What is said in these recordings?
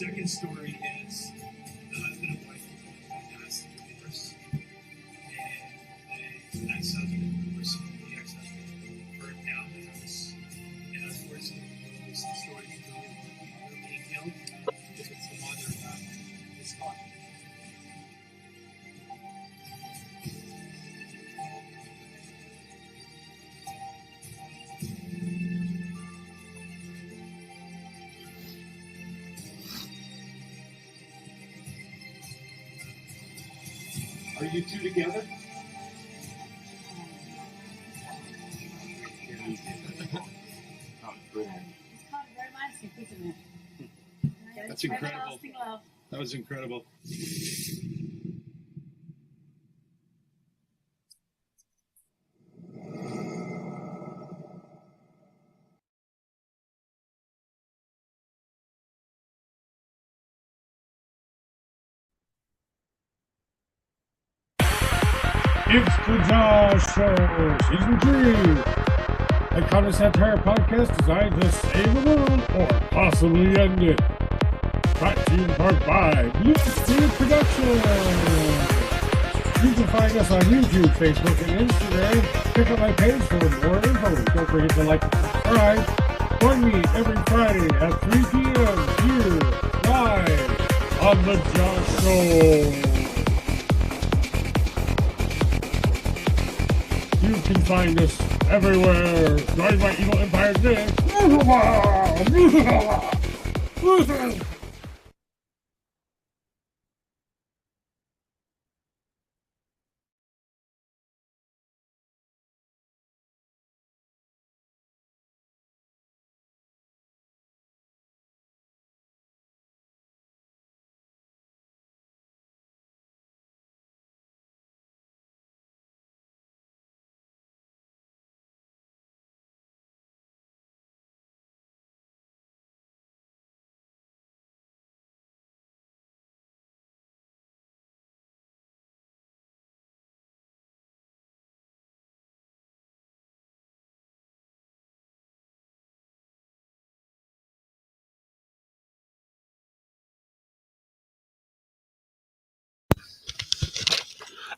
second story is the husband and wife passed divorce, and the ex-husband, the ex-husband burned down the house. And unfortunately, the story is really being killed because the mother is caught. Are you two together? Oh, good. It's kind of romantic, isn't it? That's incredible. Everlasting love. That was incredible. It's the Josh Show, Season 3. A common satire podcast designed to save the world or possibly end it. Brought to you in part by Blue Spirit Productions. You can find us on YouTube, Facebook, and Instagram. Check out my page for more info. Don't forget to like and subscribe. Join me every Friday at 3 p.m. here, live on the Josh Show. You can find us everywhere. Join my evil empire today.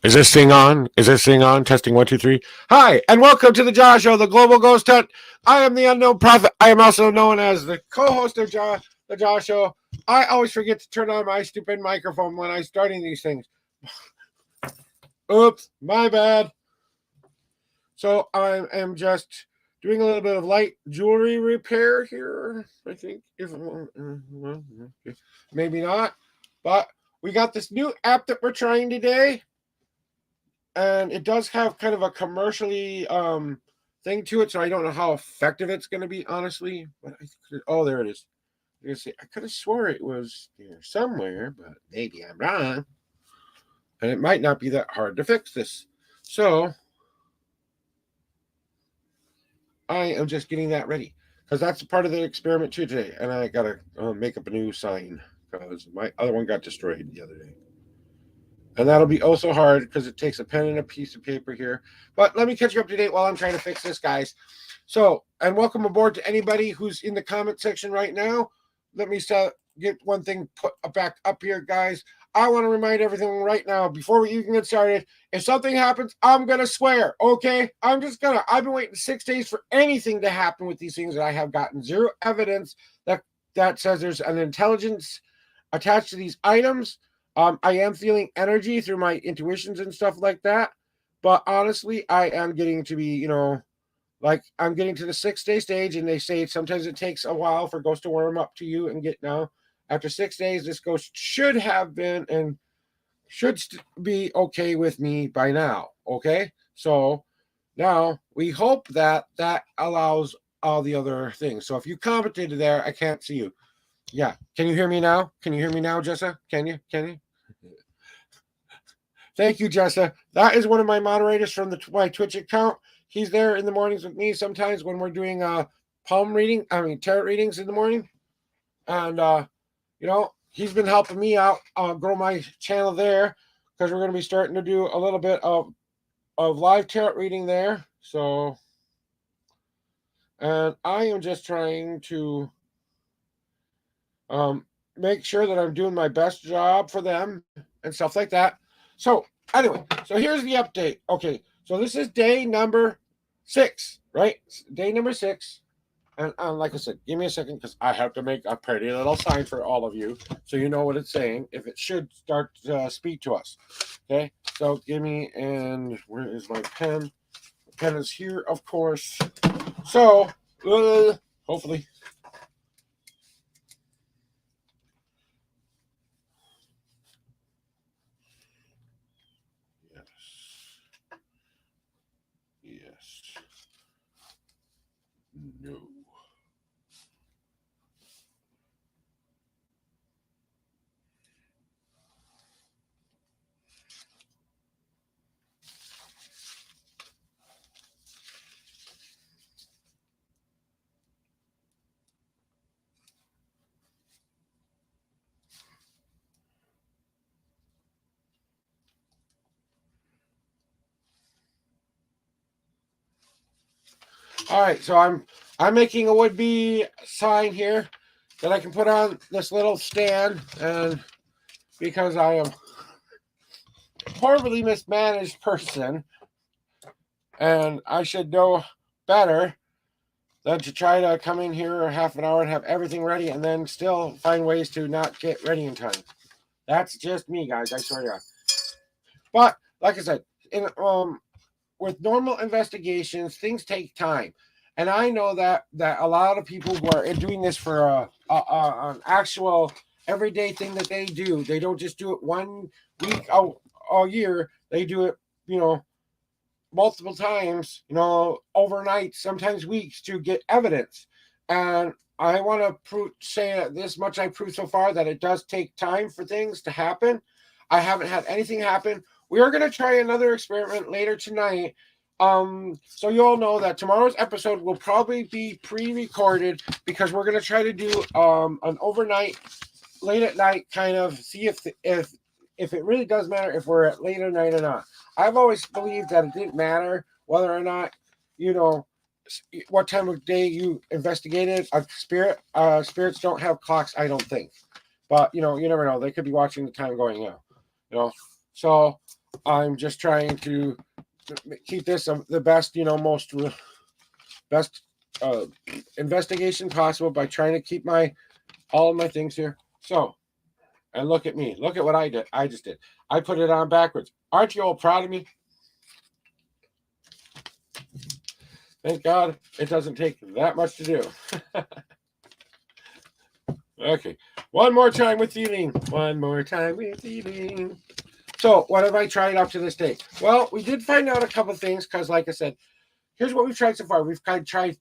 Is this thing on? Is this thing on? Testing 1, 2, 3. Hi, and welcome to the Josh Show, the Global Ghost Hunt. I am the Unknown Prophet. I am also known as the co-host of the Josh Show. I always forget to turn on my stupid microphone when I'm starting these things. Oops, my bad. So I am just doing a little bit of light jewelry repair here. I think maybe not, but we got this new app that we're trying today. And it does have kind of a commercially thing to it, so I don't know how effective it's going to be, honestly. But oh, there it is. I could have swore it was here somewhere, but maybe I'm wrong. And it might not be that hard to fix this. So I am just getting that ready because that's part of the experiment too today. And I got to make up a new sign because my other one got destroyed the other day. And that'll be also hard because it takes a pen and a piece of paper here. But let me catch you up to date while I'm trying to fix this, guys. So, and welcome aboard to anybody who's in the comment section right now. Let me get one thing put back up here, guys. I want to remind everything right now, before we even get started, if something happens, I'm going to swear, okay? I've been waiting 6 days for anything to happen with these things, and I have gotten zero evidence that says there's an intelligence attached to these items. I am feeling energy through my intuitions and stuff like that. But honestly, I am getting to be, like I'm getting to the 6-day stage, and they say sometimes it takes a while for ghosts to warm up to you and get now. After 6 days, this ghost should have been and should be okay with me by now. Okay. So now we hope that allows all the other things. So if you commented there, I can't see you. Yeah. Can you hear me now? Can you hear me now, Jessa? Can you? Thank you, Jessa. That is one of my moderators from my Twitch account. He's there in the mornings with me sometimes when we're doing tarot readings in the morning. And, he's been helping me out grow my channel there because we're going to be starting to do a little bit of live tarot reading there. So, and I am just trying to make sure that I'm doing my best job for them and stuff like that. So anyway, so here's the update. Okay, so this is day number 6, right? Day number 6. And like I said, give me a second because I have to make a pretty little sign for all of you so you know what it's saying if it should start to speak to us. Okay, so give me, and where is my pen? The pen is here, of course. So, hopefully. Yes. Yes. No. All right, so I'm making a would-be sign here that I can put on this little stand, and because I am a horribly mismanaged person, and I should know better than to try to come in here half an hour and have everything ready, and then still find ways to not get ready in time. That's just me, guys. I swear to God. But like I said, with normal investigations, things take time, and I know that a lot of people who are doing this for an actual everyday thing that they do. They don't just do it 1 week all year. They do it, multiple times, overnight, sometimes weeks to get evidence. And I want to say this much I proved so far that it does take time for things to happen. I haven't had anything happen. We are going to try another experiment later tonight. So you all know that tomorrow's episode will probably be pre-recorded because we're going to try to do an overnight, late at night kind of see if it really does matter if we're at late at night or not. I've always believed that it didn't matter whether or not, what time of day you investigated a spirit. Spirits don't have clocks, I don't think. But, you never know. They could be watching the time going out, So I'm just trying to keep this the best, most best investigation possible by trying to keep all of my things here. So, and look at me. Look at what I did. I just did. I put it on backwards. Aren't you all proud of me? Thank God it doesn't take that much to do. Okay. One more time with feeling. One more time with feeling. So, what have I tried up to this day? Well, we did find out a couple things because, like I said, here's what we've tried so far. We've tried 5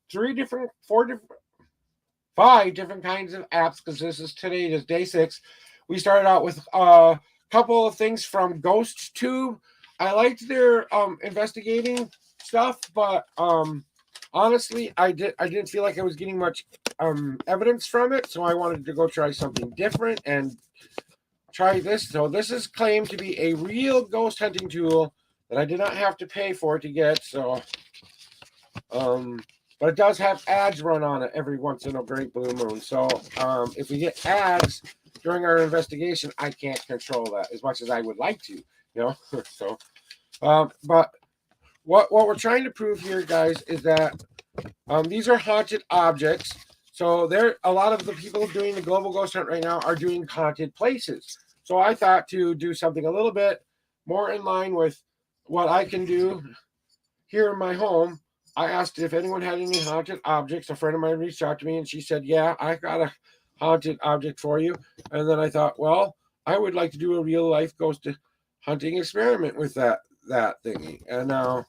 different kinds of apps because today is day 6. We started out with a couple of things from GhostTube. I liked their investigating stuff, but honestly, I didn't feel like I was getting much evidence from it, so I wanted to go try something different and try this. So this is claimed to be a real ghost hunting tool that I did not have to pay for to get. So, but it does have ads run on it every once in a great blue moon. So if we get ads during our investigation, I can't control that as much as I would like to, So, but what we're trying to prove here, guys, is that these are haunted objects. So a lot of the people doing the global ghost hunt right now are doing haunted places. So I thought to do something a little bit more in line with what I can do here in my home. I asked if anyone had any haunted objects. A friend of mine reached out to me and she said, yeah, I got a haunted object for you. And then I thought, well, I would like to do a real life ghost hunting experiment with that thingy. And now,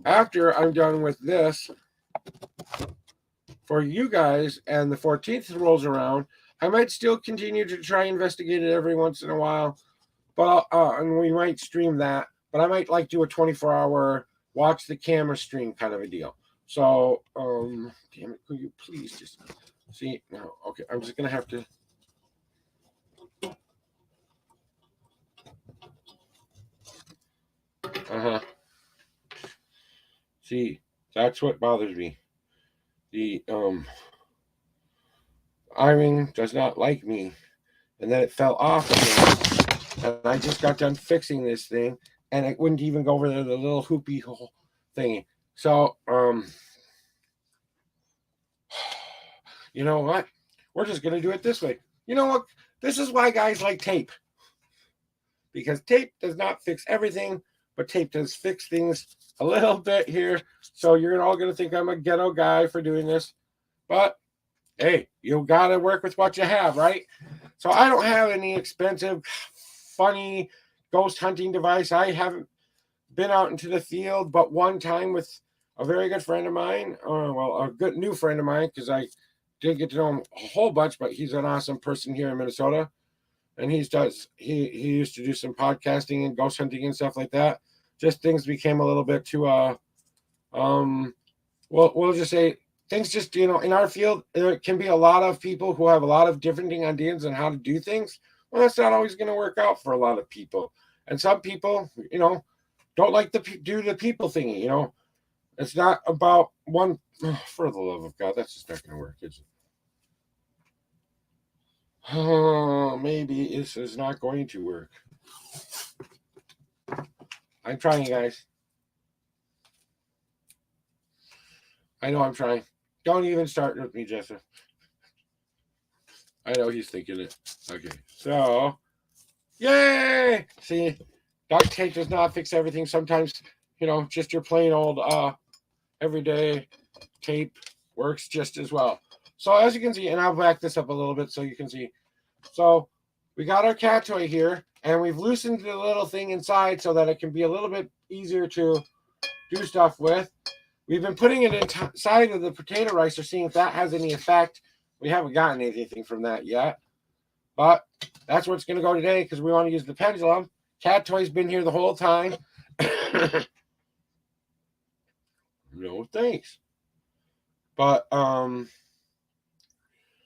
after I'm done with this, for you guys, and the 14th rolls around, I might still continue to try investigate it every once in a while, but and we might stream that. But I might do a 24-hour watch the camera stream kind of a deal. So, damn it, could you please just see? No, okay, I'm just gonna have to. See, that's what bothers me. iron does not like me. And then it fell off again. And I just got done fixing this thing, and it wouldn't even go over the little hoopy hole thingy. So, you know what? We're just going to do it this way. You know what? This is why guys like tape. Because tape does not fix everything, but tape does fix things a little bit here. So you're all going to think I'm a ghetto guy for doing this. But, hey, you got to work with what you have, right? So I don't have any expensive, funny ghost hunting device. I haven't been out into the field but one time with a very good friend of mine. Well, a good new friend of mine, because I didn't get to know him a whole bunch, but he's an awesome person here in Minnesota. And he used to do some podcasting and ghost hunting and stuff like that. Just things became a little bit too we'll just say things just, in our field, there can be a lot of people who have a lot of different ideas on how to do things. Well, that's not always going to work out for a lot of people. And some people, don't like to do the people thingy, It's not about one, for the love of God, that's just not going to work, is it? Oh, maybe this is not going to work. I'm trying, guys. I know I'm trying. Don't even start with me, Jessa. I know he's thinking it. Okay, so, yay! See, duct tape does not fix everything. Sometimes, just your plain old everyday tape works just as well. So as you can see, and I'll back this up a little bit so you can see. So we got our cat toy here, and we've loosened the little thing inside so that it can be a little bit easier to do stuff with. We've been putting it inside of the potato ricer, seeing if that has any effect. We haven't gotten anything from that yet. But that's where it's going to go today, because we want to use the pendulum. Cat toy's been here the whole time. No thanks. But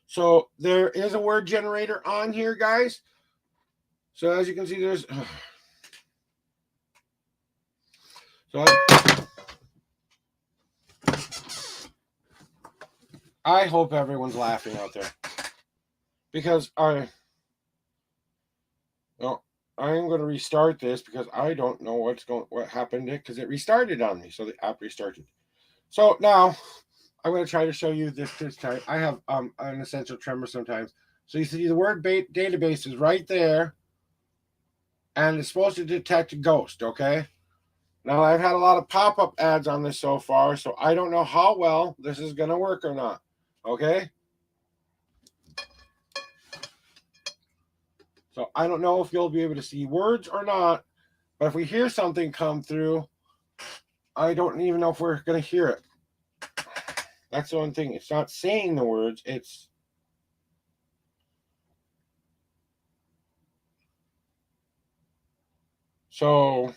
so there is a word generator on here, guys. So as you can see, there's I hope everyone's laughing out there, because I'm going to restart this, because I don't know what happened, because it restarted on me. So the app restarted. So now I'm going to try to show you this time. I have an essential tremor sometimes. So you see the word database is right there, and it's supposed to detect a ghost, okay? Now, I've had a lot of pop-up ads on this so far, so I don't know how well this is going to work or not, okay? So I don't know if you'll be able to see words or not, but if we hear something come through, I don't even know if we're going to hear it. That's the one thing. It's not saying the words. It's so.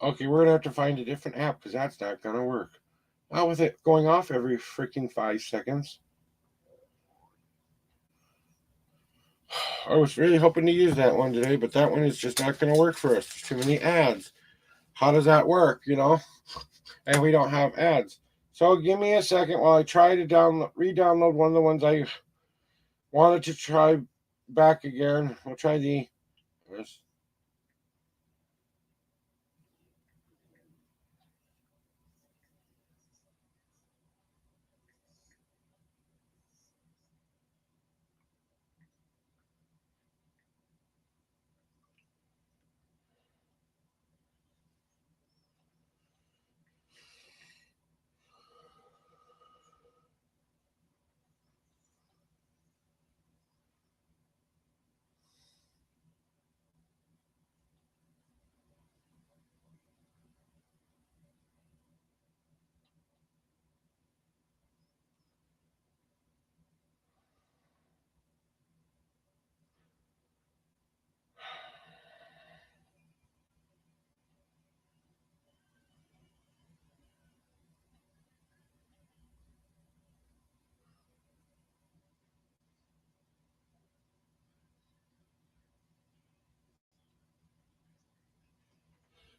Okay, we're going to have to find a different app, because that's not going to work. Not with it going off every freaking 5 seconds. I was really hoping to use that one today, but that one is just not going to work for us. There's too many ads. How does that work, And we don't have ads. So give me a second while I try to re-download one of the ones I wanted to try back again. We'll try this.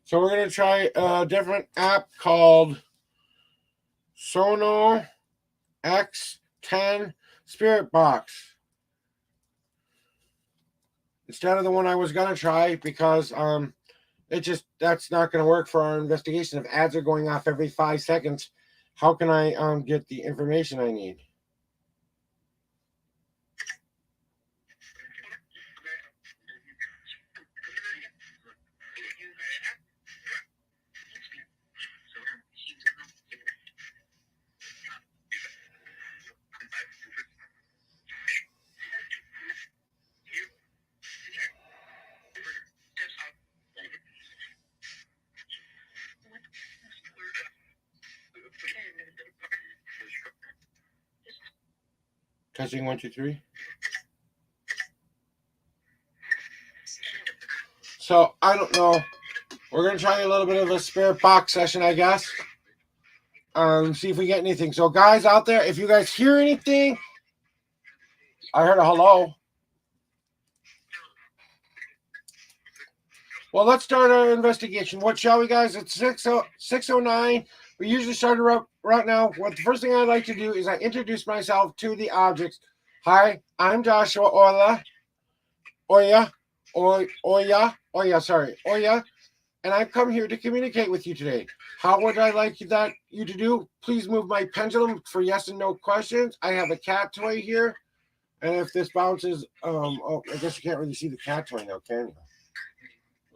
So we're going to try a different app called Sono X10 Spirit Box. Instead of the one I was going to try, because that's not going to work for our investigation. If ads are going off every 5 seconds, how can I get the information I need? Testing 1, 2, 3. So I don't know. We're gonna try a little bit of a spirit box session, I guess. See if we get anything. So guys out there, if you guys hear anything, I heard a hello. Well, let's start our investigation. What shall we, guys? It's 6:09. We usually start right now. What the first thing I'd like to do is I introduce myself to the objects. Hi, I'm Joshua Oya, and I've come here to communicate with you today. How would I like you to do? Please move my pendulum for yes and no questions. I have a cat toy here, and if this bounces, I guess you can't really see the cat toy now, can you?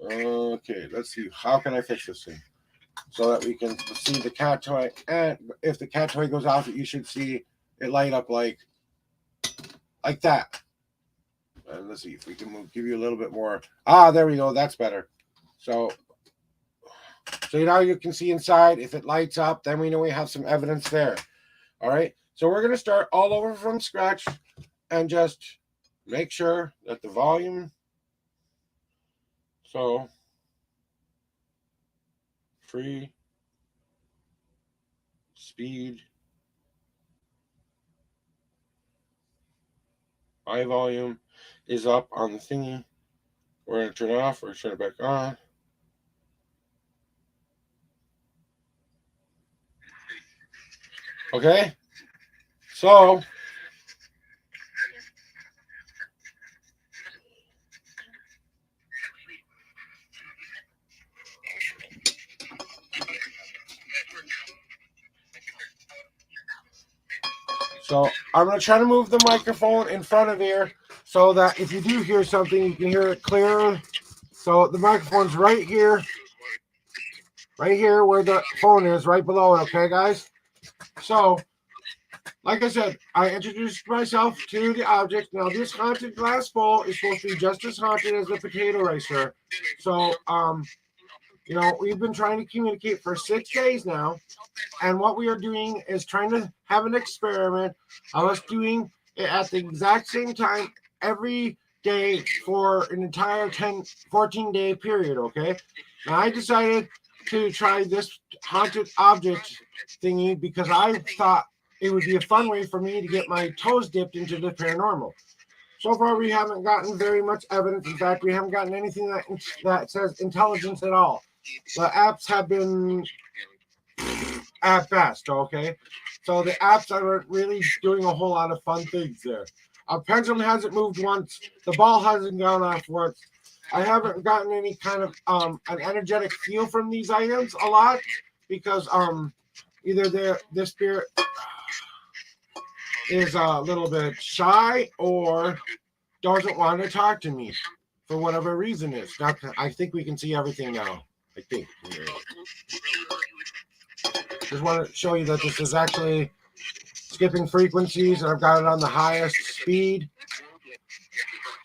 Okay, let's see. How can I fix this thing so that we can see the cat toy? And if the cat toy goes off, you should see it light up like that. And let's see if we can give you a little bit more. There we go. That's better. So now you can see inside. If it lights up, then we know we have some evidence there. All right. So we're going to start all over from scratch and just make sure that the volume. So free speed, high volume is up on the thingy. We're going to turn it off. We're going to turn it back on. Okay. So I'm going to try to move the microphone in front of here so that if you do hear something, you can hear it clearer. So the microphone's right here where the phone is, right below it. Okay, guys? So, like I said, I introduced myself to the object. Now, this haunted glass bowl is supposed to be just as haunted as the potato ricer. So, we've been trying to communicate for 6 days now. And what we are doing is trying to have an experiment of us doing it at the exact same time every day for an entire 14-day period, okay? Now, I decided to try this haunted object thingy because I thought it would be a fun way for me to get my toes dipped into the paranormal. So far, we haven't gotten very much evidence. In fact, we haven't gotten anything that says intelligence at all. The apps have been at best, okay? So the apps aren't really doing a whole lot of fun things there. Our pendulum hasn't moved once. The ball hasn't gone off once. I haven't gotten any kind of an energetic feel from these items a lot because either the spirit is a little bit shy or doesn't want to talk to me for whatever reason is. I think we can see everything now. I think. Just want to show you that this is actually skipping frequencies, and I've got it on the highest speed,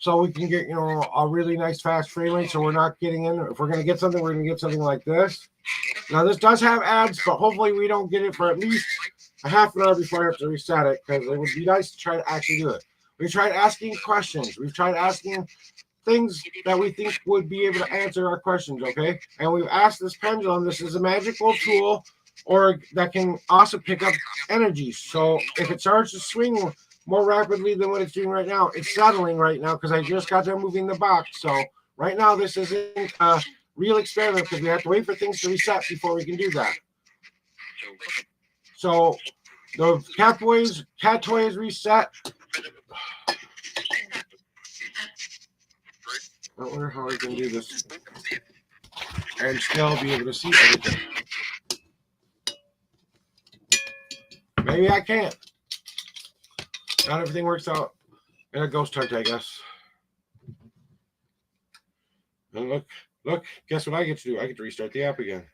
so we can get a really nice fast frame rate. So we're not getting in. If we're going to get something, we're going to get something like this. Now this does have ads, but hopefully we don't get it for at least a half an hour before I have to reset it, because it would be nice to try to actually do it. We've tried asking questions. We've tried asking things that we think would be able to answer our questions, okay? And we've asked this pendulum. This is a magical tool, or that can also pick up energy. So if it starts to swing more rapidly than what it's doing right now, it's settling right now because I just got done moving the box. So right now this isn't real experiment because we have to wait for things to reset before we can do that. So the cat toy is reset. I wonder how I can do this and still be able to see everything. Maybe I can't. Not everything works out in a ghost hunt, I guess. And look, guess what I get to do? I get to restart the app again.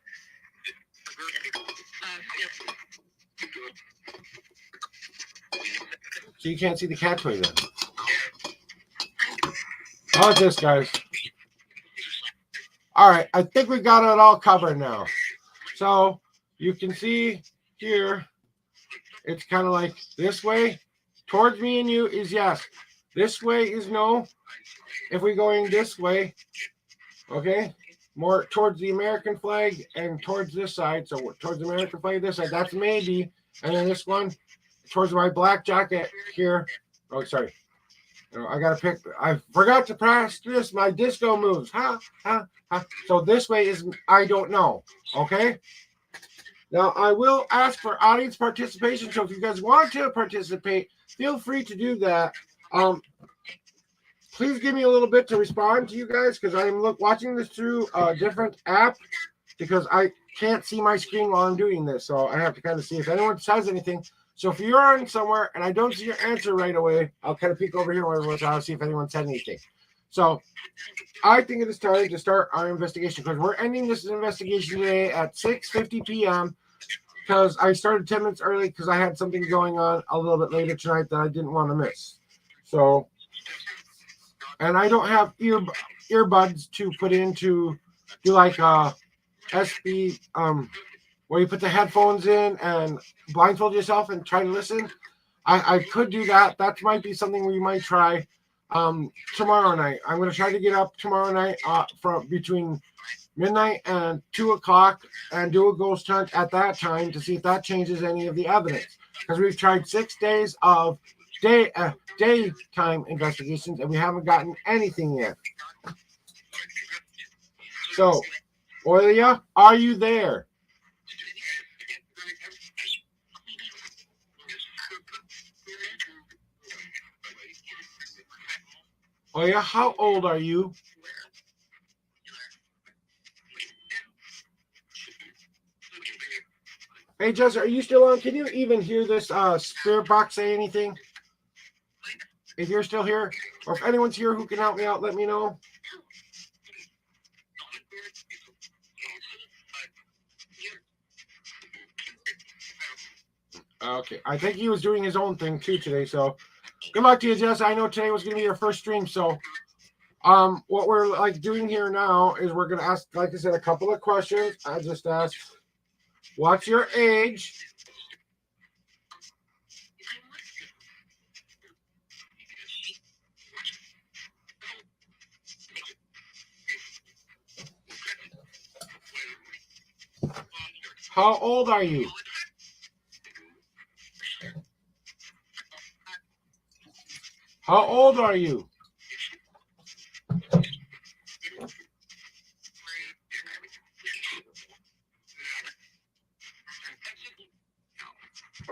So you can't see the cat toy then. How about this, guys? All right, I think we got it all covered now. So you can see here, it's kind of like this way. Towards me and you is yes. This way is no. If we're going this way, okay, more towards the American flag and towards this side. So towards the American flag, this side, that's maybe. And then this one, towards my black jacket here. Oh, sorry. I got to pick. I forgot to press this. My disco moves. So this way is, I don't know. Okay. Now, I will ask for audience participation. So if you guys want to participate, feel free to do that. Please give me a little bit to respond to you guys because I'm watching this through a different app because I can't see my screen while I'm doing this. So I have to kind of see if anyone says anything. So if you're on somewhere and I don't see your answer right away, I'll kind of peek over here and I'll see if anyone said anything. So I think it is time to start our investigation because we're ending this investigation today at 6:50 p.m. because I started 10 minutes early because I had something going on a little bit later tonight that I didn't want to miss. So, and I don't have earbuds to put in to do like SB where you put the headphones in and blindfold yourself and try to listen. I could do that. That might be something we might try tomorrow night. I'm going to try to get up tomorrow night from between midnight and 2 o'clock and do a ghost hunt at that time to see if that changes any of the evidence. Because we've tried 6 days of daytime investigations and we haven't gotten anything yet. So, Oilia, are you there? Oilia, how old are you? Hey, Jess, are you still on? Can you even hear this spirit box say anything? If you're still here, or if anyone's here who can help me out, let me know. Okay, I think he was doing his own thing too today, so good luck to you, Jess. I know today was going to be your first stream, so what we're doing here now is we're going to ask, like I said, a couple of questions. I just asked, what's your age? How old are you? How old are you?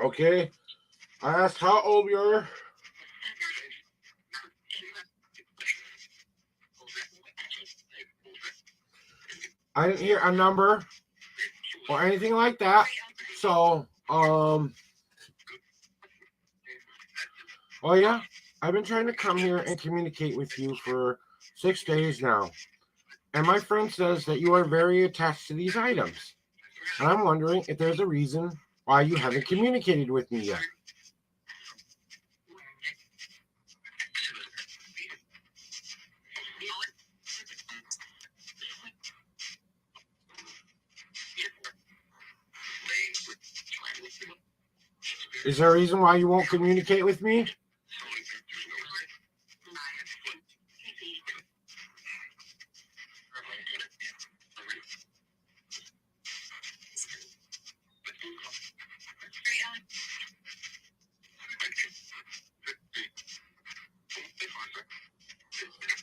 Okay. I asked how old you are. I didn't hear a number or anything like that. So, oh yeah, I've been trying to come here and communicate with you for 6 days now. And my friend says that you are very attached to these items. And I'm wondering if there's a reason why you haven't communicated with me yet. Is there a reason why you won't communicate with me?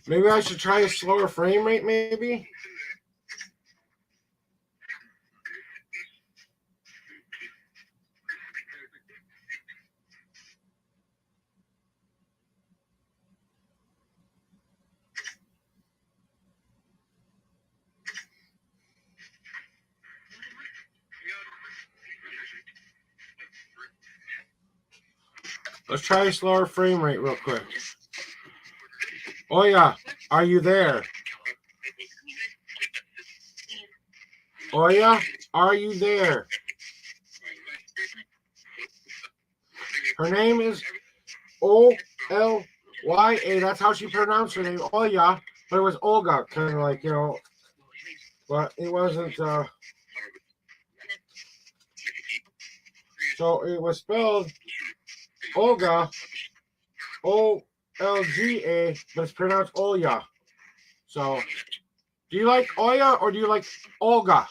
Maybe I should try a slower frame rate, maybe? Let's try a slower frame rate real quick. Oya, are you there? Oya, are you there? Her name is Olya. That's how she pronounced her name, Oya. But it was Olga, kind of like, but it wasn't. So it was spelled Olga, Olga, but it's pronounced Olya. So, do you like Oya or do you like Olga?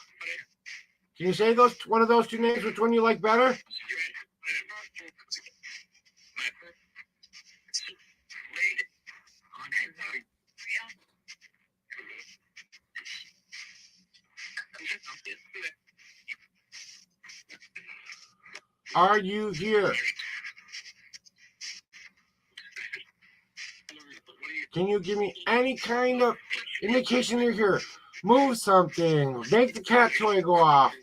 Can you say one of those two names? Which one you like better? Are you here? Can you give me any kind of indication you're here? Move something. Make the cat toy go off.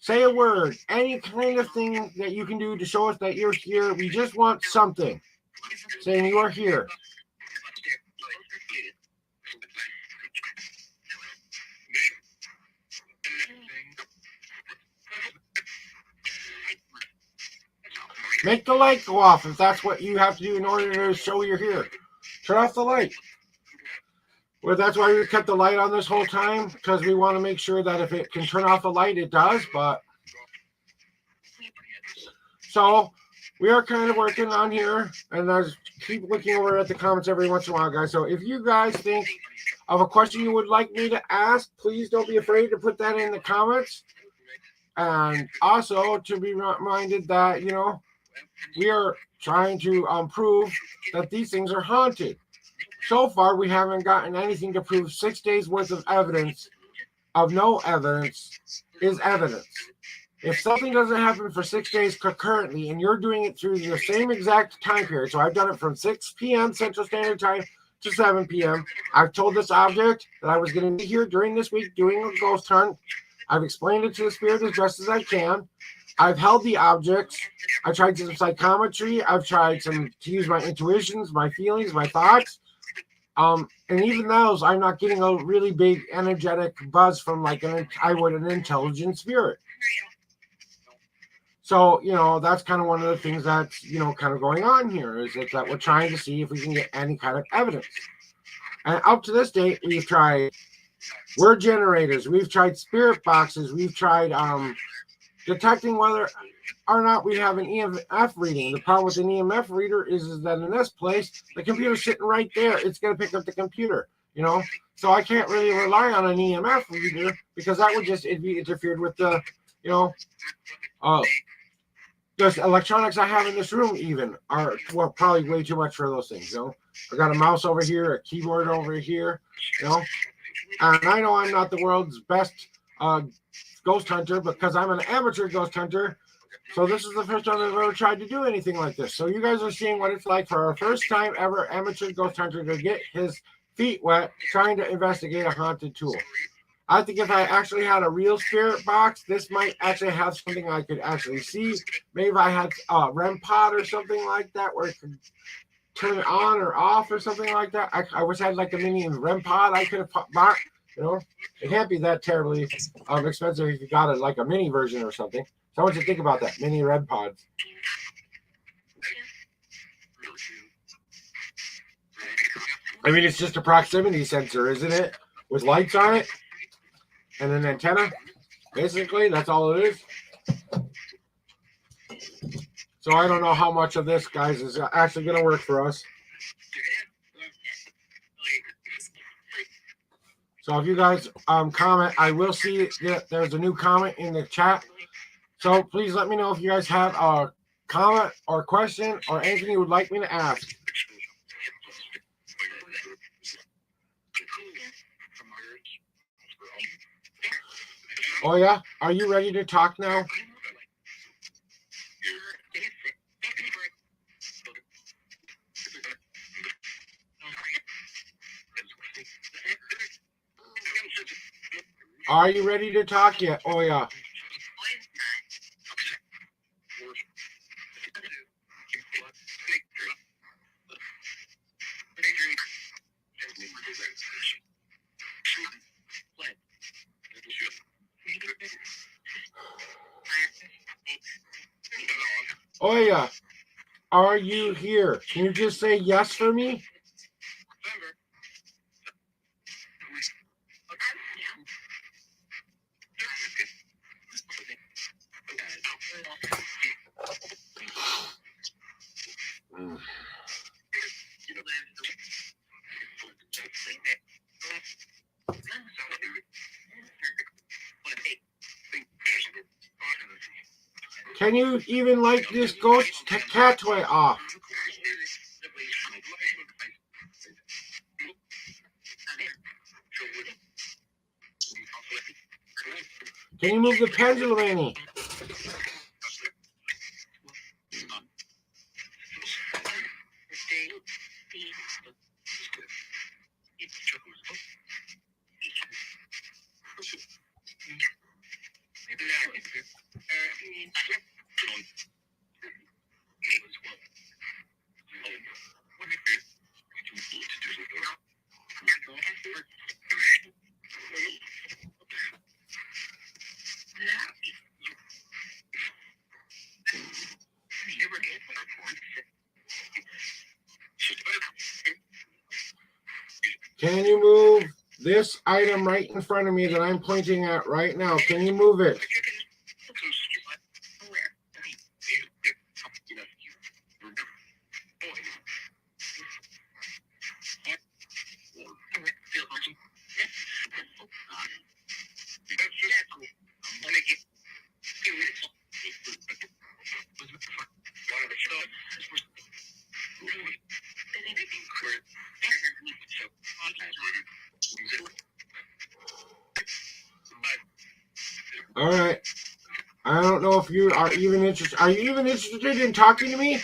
Say a word. Any kind of thing that you can do to show us that you're here. We just want something. Saying you are here. Make the light go off if that's what you have to do in order to show you're here. Turn off the light. Well, that's why we kept the light on this whole time, because we want to make sure that if it can turn off the light, it does. But so we are kind of working on here, and I keep looking over at the comments every once in a while, guys. So if you guys think of a question you would like me to ask, please don't be afraid to put that in the comments. And also to be reminded that, we are trying to prove that these things are haunted. So far, we haven't gotten anything to prove 6 days worth of evidence of no evidence is evidence. If something doesn't happen for 6 days concurrently and you're doing it through the same exact time period, so I've done it from 6 p.m. Central Standard Time to 7 p.m. I've told this object that I was going to be here during this week doing a ghost hunt. I've explained it to the spirit as best as I can. I've held the objects. I tried some psychometry. I've tried to use my intuitions, my feelings, my thoughts. And even those, I'm not getting a really big energetic buzz from an intelligent spirit. So, that's kind of one of the things that's, kind of going on here is that we're trying to see if we can get any kind of evidence. And up to this date, we've tried word generators. We've tried spirit boxes. We've tried detecting whether or not we have an EMF reading. The problem with an EMF reader is that in this place, the computer's sitting right there. It's going to pick up the computer, So I can't really rely on an EMF reader because that would it'd be interfered with the, just electronics I have in this room even are probably way too much for those things, I got a mouse over here, a keyboard over here, and I know I'm not the world's best ghost hunter because I'm an amateur ghost hunter. So this is the first time I've ever tried to do anything like this. So you guys are seeing what it's like for our first time ever amateur ghost hunter to get his feet wet trying to investigate a haunted tool. I think if I actually had a real spirit box, this might actually have something I could actually see. Maybe if I had a REM pod or something like that where it could turn it on or off or something like that. I wish I had a mini REM pod I could have bought. It can't be that terribly expensive if you got it a mini version or something. So I want you to think about that, mini REM pods. I mean, it's just a proximity sensor, isn't it? With lights on it and an antenna. Basically, that's all it is. So I don't know how much of this, guys, is actually going to work for us. So if you guys comment, I will see that there's a new comment in the chat. So please let me know if you guys have a comment or question or anything you would like me to ask. Oh yeah, are you ready to talk now? Are you ready to talk yet? Oh yeah. Oh yeah. Are you here? Can you just say yes for me? Can you even like this ghost cat toy off? Can you move the pendulum any? Can you move this item right in front of me that I'm pointing at right now? Can you move it? All right. I don't know if you are even interested. Are you even interested in talking to me?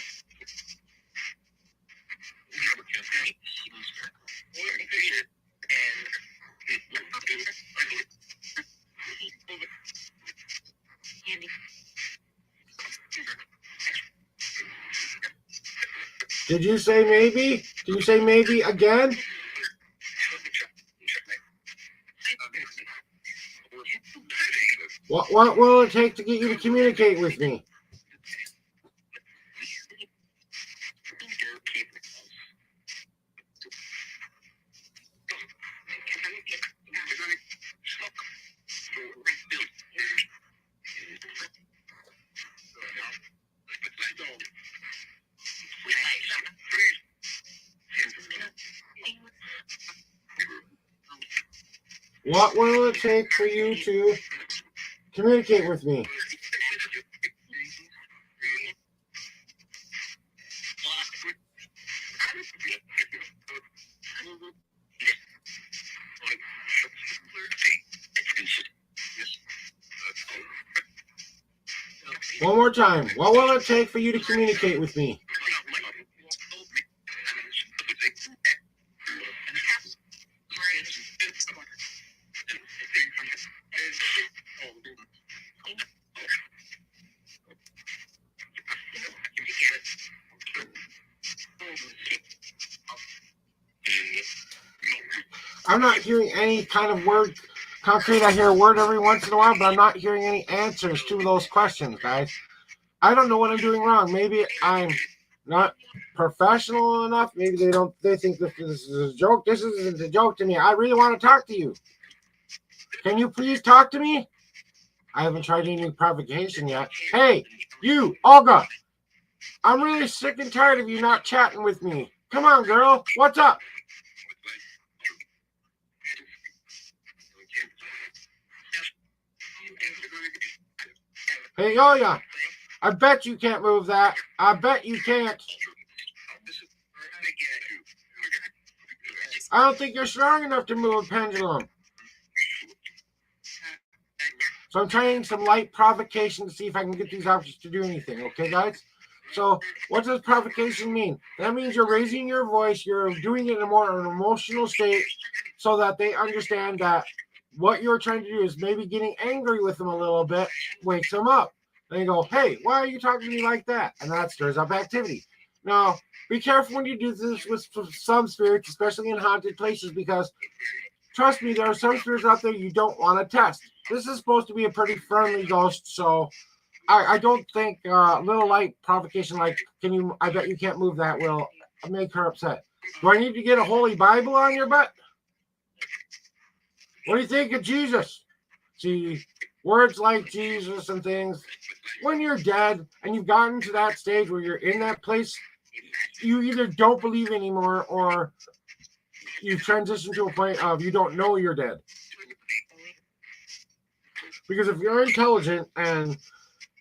Did you say maybe? Did you say maybe again? What will it take to get you to communicate with me? What will it take for you to communicate with me? One more time. What will it take for you to communicate with me? I'm not hearing any kind of word concrete. I hear a word every once in a while, but I'm not hearing any answers to those questions, guys. I don't know what I'm doing wrong. Maybe I'm not professional enough. Maybe they think this is a joke. This isn't a joke to me. I really want to talk to you. Can you please talk to me? I haven't tried any provocation yet. Hey, you, Olga. I'm really sick and tired of you not chatting with me. Come on, girl. What's up? Hey, Yoya, I bet you can't move that. I bet you can't. I don't think you're strong enough to move a pendulum. So I'm trying some light provocation to see if I can get these objects to do anything. Okay, guys? So what does provocation mean? That means you're raising your voice. You're doing it in a more emotional state so that they understand that what you're trying to do is maybe getting angry with them a little bit, wakes them up. And they go, hey, why are you talking to me like that? And that stirs up activity. Now, be careful when you do this with some spirits, especially in haunted places, because trust me, there are some spirits out there you don't want to test. This is supposed to be a pretty friendly ghost, so I don't think little light provocation like I bet you can't move that will make her upset. Do I need to get a holy Bible on your butt? What do you think of Jesus? See, words like Jesus and things, when you're dead and you've gotten to that stage where you're in that place, you either don't believe anymore or you've transitioned to a point of you don't know you're dead. Because if you're intelligent and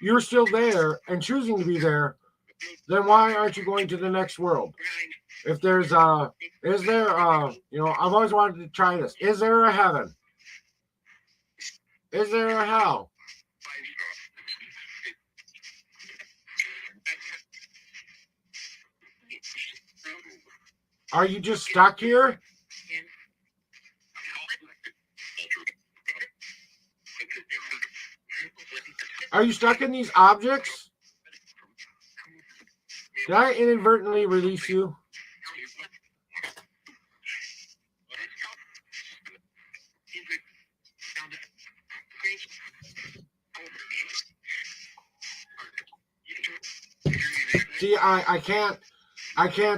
you're still there and choosing to be there, then why aren't you going to the next world? If there's I've always wanted to try this. Is there a heaven? Is there a hell? Are you just stuck here? Are you stuck in these objects? Did I inadvertently release you? See, I can't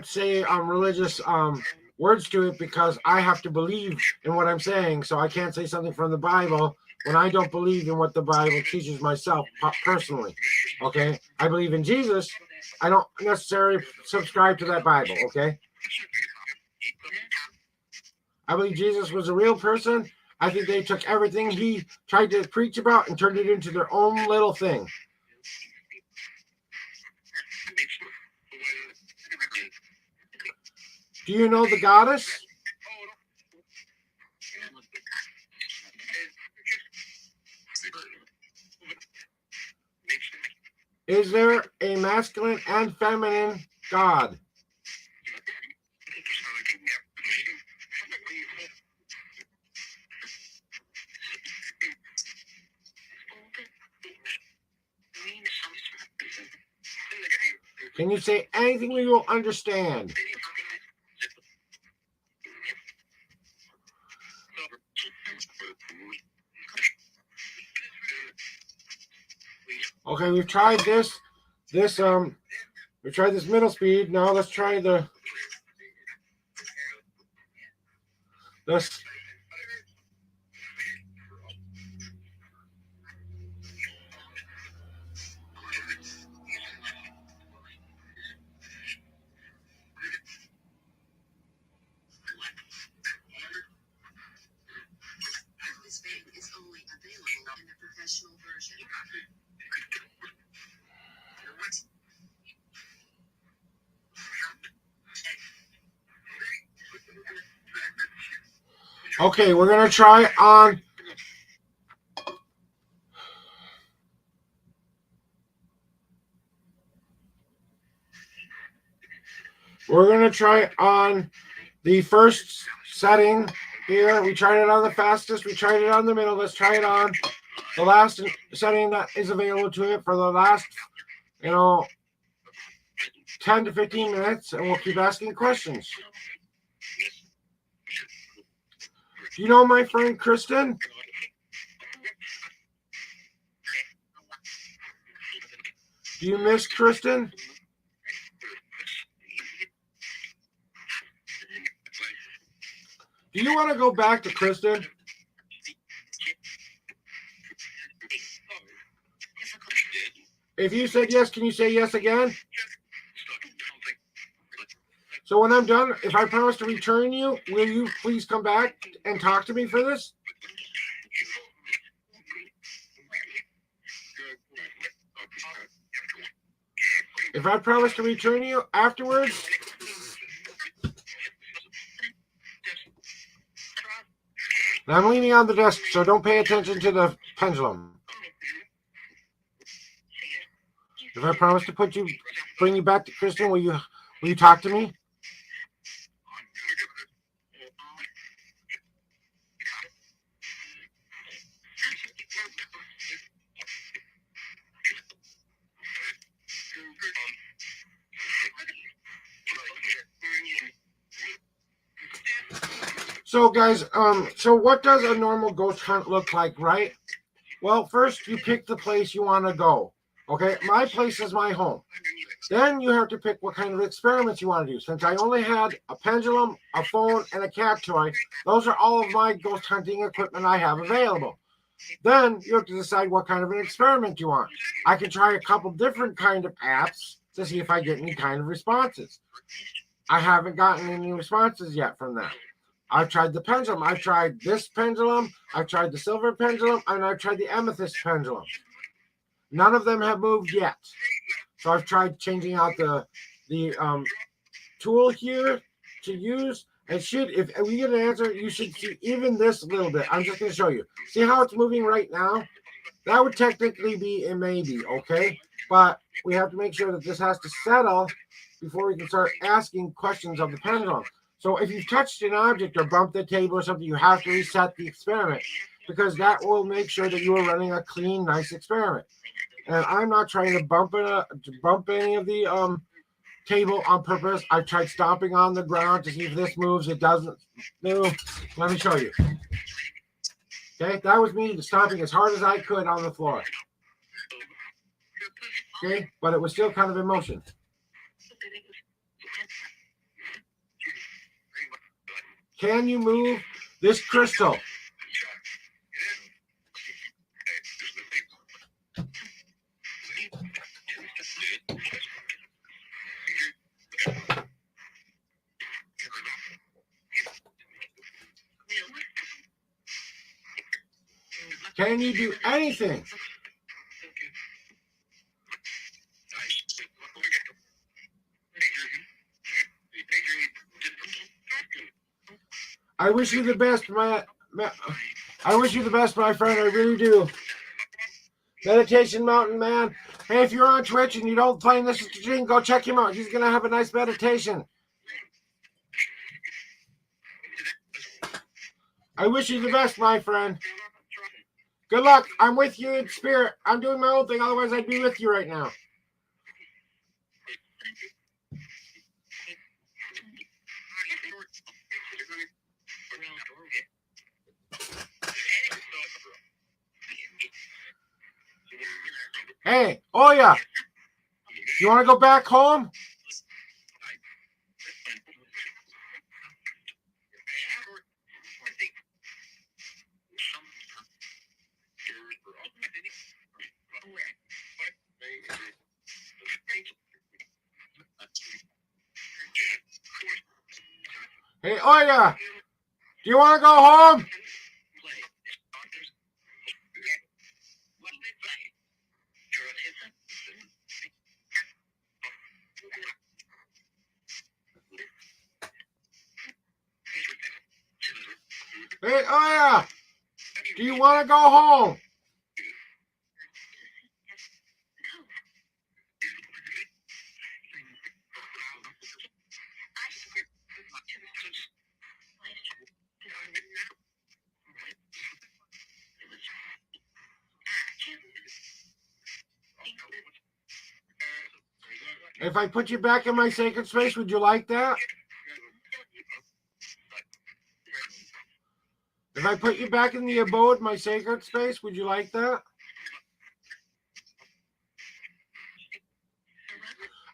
say religious words to it because I have to believe in what I'm saying. So I can't say something from the Bible when I don't believe in what the Bible teaches myself personally. Okay, I believe in Jesus. I don't necessarily subscribe to that Bible. Okay, I believe Jesus was a real person. I think they took everything he tried to preach about and turned it into their own little thing. Do you know the goddess? Is there a masculine and feminine God? Can you say anything we will understand? Okay, we've tried this middle speed. Now let's try this. This game is only available in the professional version. Okay, we're going to try on. We're going to try on the first setting here. We tried it on the fastest. We tried it on the middle. Let's try it on the last setting that is available to it for the last, 10 to 15 minutes, and we'll keep asking questions. Do you know my friend Kristen? Do you miss Kristen? Do you want to go back to Kristen? If you said yes, can you say yes again? So when I'm done, if I promise to return you, will you please come back and talk to me for this? If I promise to return you afterwards, I'm leaning on the desk, so don't pay attention to the pendulum. If I promise to bring you back to Kristen, will you talk to me? So guys, so what does a normal ghost hunt look like, right? Well, first you pick the place you want to go. Okay, my place is my home. Then you have to pick what kind of experiments you want to do. Since I only had a pendulum, a phone, and a cat toy, those are all of my ghost hunting equipment I have available. Then you have to decide what kind of an experiment you want. I can try a couple different kind of apps to see if I get any kind of responses. I haven't gotten any responses yet from that. I've tried the pendulum. I've tried this pendulum. I've tried the silver pendulum, and I've tried the amethyst pendulum. None of them have moved yet. So I've tried changing out the tool here to use. And if we get an answer, you should see even this little bit. I'm just going to show you. See how it's moving right now? That would technically be a maybe, okay? But we have to make sure that this has to settle before we can start asking questions of the pendulum. So if you've touched an object or bumped the table or something, you have to reset the experiment because that will make sure that you are running a clean, nice experiment. And I'm not trying to bump any of the table on purpose. I tried stomping on the ground to see if this moves. It doesn't move. Let me show you. Okay, that was me stomping as hard as I could on the floor. Okay, but it was still kind of in motion. Can you move this crystal? Can you do anything? I wish you the best, I wish you the best, my friend. I really do. Meditation Mountain Man. Hey, if you're on Twitch and you don't find this stream, go check him out. He's gonna have a nice meditation. I wish you the best, my friend. Good luck. I'm with you in spirit. I'm doing my own thing. Otherwise, I'd be with you right now. Hey, oh yeah. You want to go back home? Hey, oh yeah. Do you want to go home? Hey, oh yeah. Do you want to go home? If I put you back in my sacred space, would you like that? If I put you back in the abode, my sacred space, would you like that?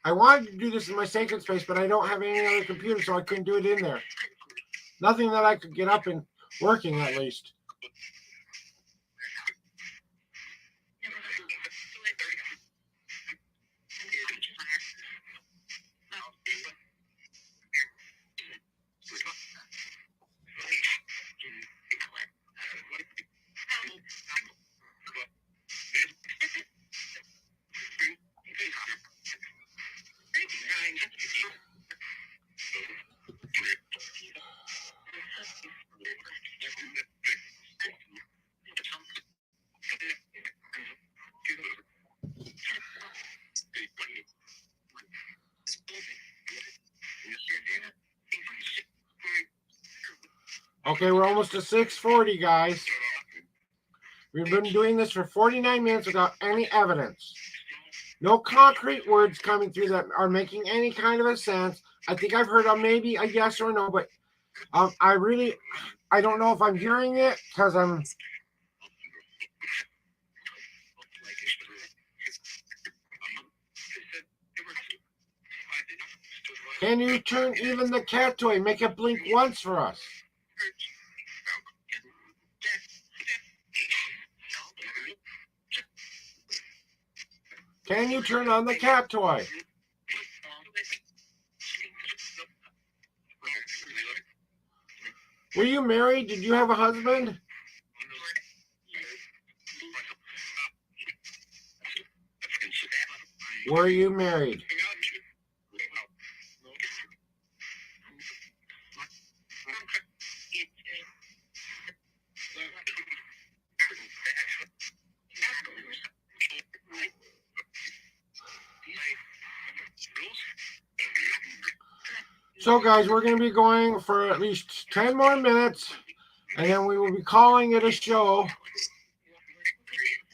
I wanted to do this in my sacred space, but I don't have any other computer, so I couldn't do it in there. Nothing that I could get up and working, at least. Okay, we're almost to 6:40, guys. We've been doing this for 49 minutes without any evidence. No concrete words coming through that are making any kind of a sense. I think I've heard maybe a yes or no, but I don't know if I'm hearing it because I'm... Can you turn even the cat toy? Make it blink once for us. Can you turn on the cat toy? Were you married? Did you have a husband? Were you married? So, guys, we're going to be going for at least 10 more minutes, and then we will be calling it a show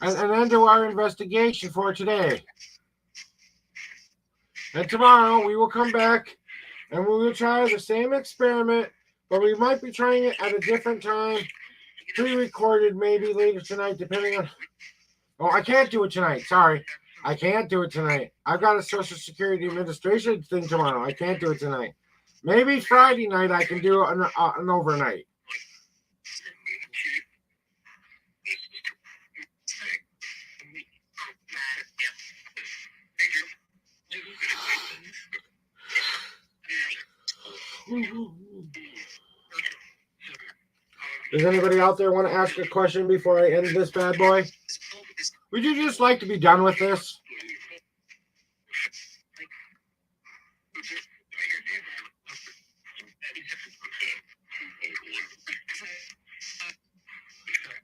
and end to our investigation for today. And tomorrow we will come back and we will try the same experiment, but we might be trying it at a different time, pre-recorded maybe later tonight, depending on... Oh, I can't do it tonight. Sorry. I can't do it tonight. I've got a Social Security Administration thing tomorrow. I can't do it tonight. Maybe Friday night I can do an overnight. Does anybody out there want to ask a question before I end this bad boy? Would you just like to be done with this?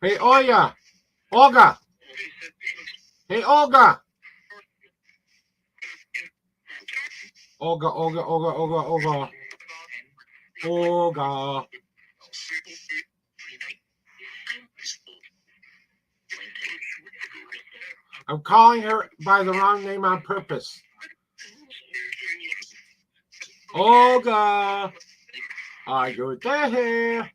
Hey, Olga. Olga. Hey, Olga. Olga. Olga. I'm calling her by the wrong name on purpose. Olga. Are you there?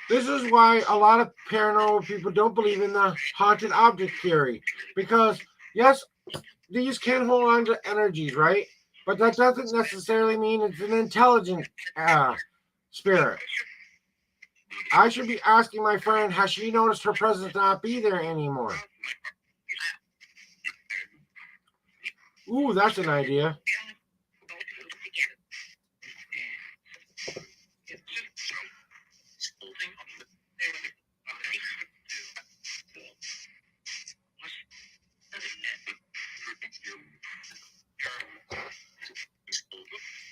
This is why a lot of paranormal people don't believe in the haunted object theory. Because, yes, these can hold on to energies, right? But that doesn't necessarily mean it's an intelligent spirit. I should be asking my friend, has she noticed her presence not be there anymore? Ooh, that's an idea.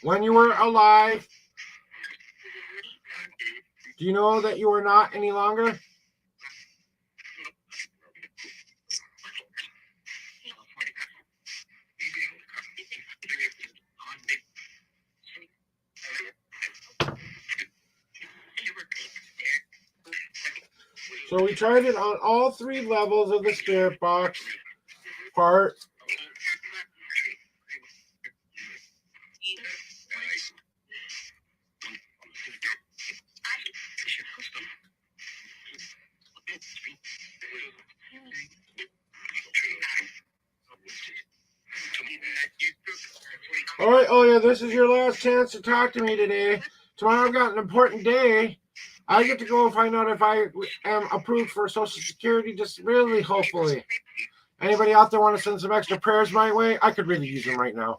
When you were alive, do you know that you are not any longer? So we tried it on all 3 levels of the spirit box part. All right, oh yeah, this is your last chance to talk to me today. Tomorrow I've got an important day. I get to go and find out if I am approved for Social Security Disability, hopefully. Anybody out there want to send some extra prayers my way? I could really use them right now.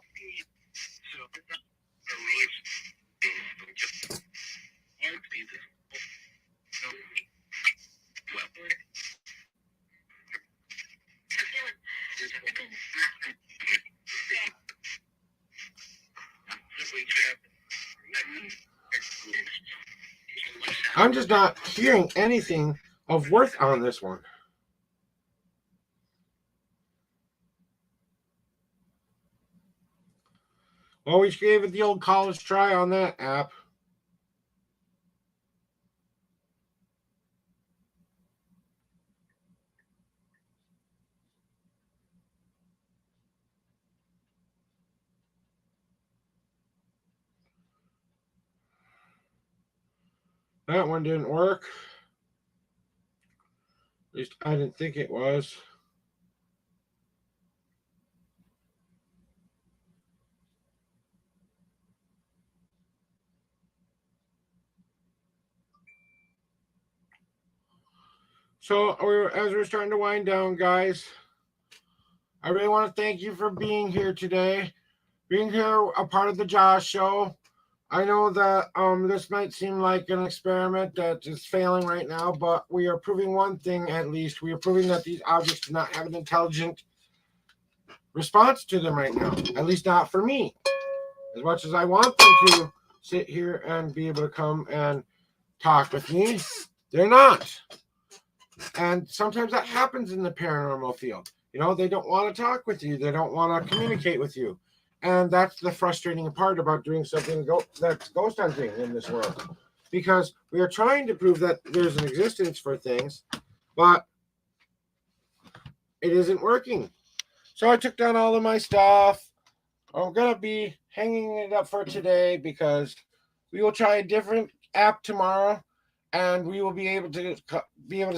I'm just not hearing anything of worth on this one. Always gave it the old college try on that app. That one didn't work. At least I didn't think it was. So as we're starting to wind down, guys, I really want to thank you for being here today, being here a part of the Josh Show. I know that this might seem like an experiment that is failing right now, but we are proving one thing at least. We are proving that these objects do not have an intelligent response to them right now, at least not for me. As much as I want them to sit here and be able to come and talk with me, they're not. And sometimes that happens in the paranormal field. You know, they don't want to talk with you. They don't want to communicate with you. And that's the frustrating part about doing something that's ghost hunting in this world. Because we are trying to prove that there's an existence for things, but it isn't working. So I took down all of my stuff. I'm going to be hanging it up for today because we will try a different app tomorrow. And we will be able to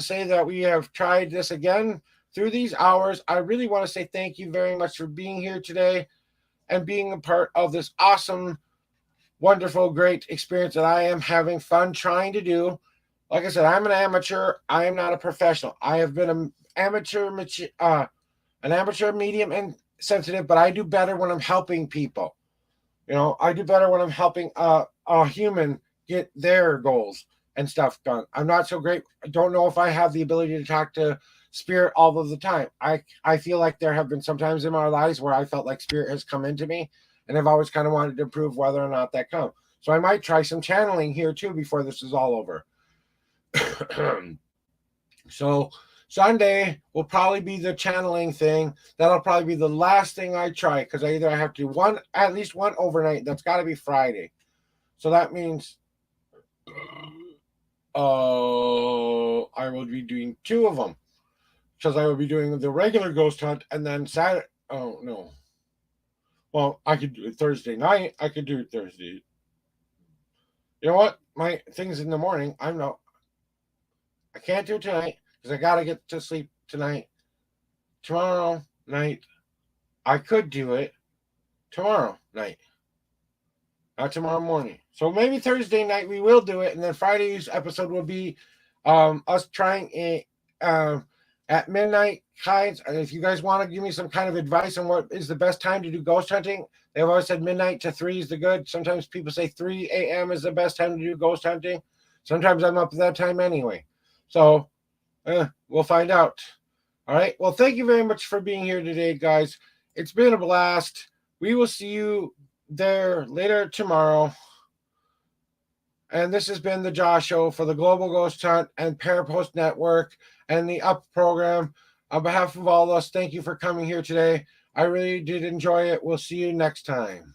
say that we have tried this again through these hours. I really want to say thank you very much for being here today and being a part of this awesome, wonderful, great experience that I am having fun trying to do. Like I said, I'm an amateur. I am not a professional. I have been an amateur, medium, and sensitive, but I do better when I'm helping people. You know, I do better when I'm helping a human get their goals and stuff done. I'm not so great. I don't know if I have the ability to talk to spirit all of the time. I feel like there have been some times in my lives where I felt like spirit has come into me, and I've always kind of wanted to prove whether or not that come. So I might try some channeling here too before this is all over. So Sunday will probably be the channeling thing. That'll probably be the last thing I try, because I have to do at least one overnight. That's got to be Friday. So that means I will be doing 2 of them, because I will be doing the regular ghost hunt, and then Saturday. Oh no. Well, I could do it Thursday night. I could do it Thursday. You know what? My thing's in the morning. I can't do it tonight because I gotta get to sleep tonight. Tomorrow night, I could do it tomorrow night. Not tomorrow morning. So maybe Thursday night we will do it, and then Friday's episode will be us trying it at midnight. Guys, if you guys want to give me some kind of advice on what is the best time to do ghost hunting, they've always said midnight to 3 is the good. Sometimes people say 3 a.m. is the best time to do ghost hunting. Sometimes I'm up at that time anyway. So we'll find out. All right. Well, thank you very much for being here today, guys. It's been a blast. We will see you there later tomorrow. And this has been the Josh Show for the Global Ghost Hunt and Parapost Network and the UP program. On behalf of all of us, thank you for coming here today. I really did enjoy it. We'll see you next time.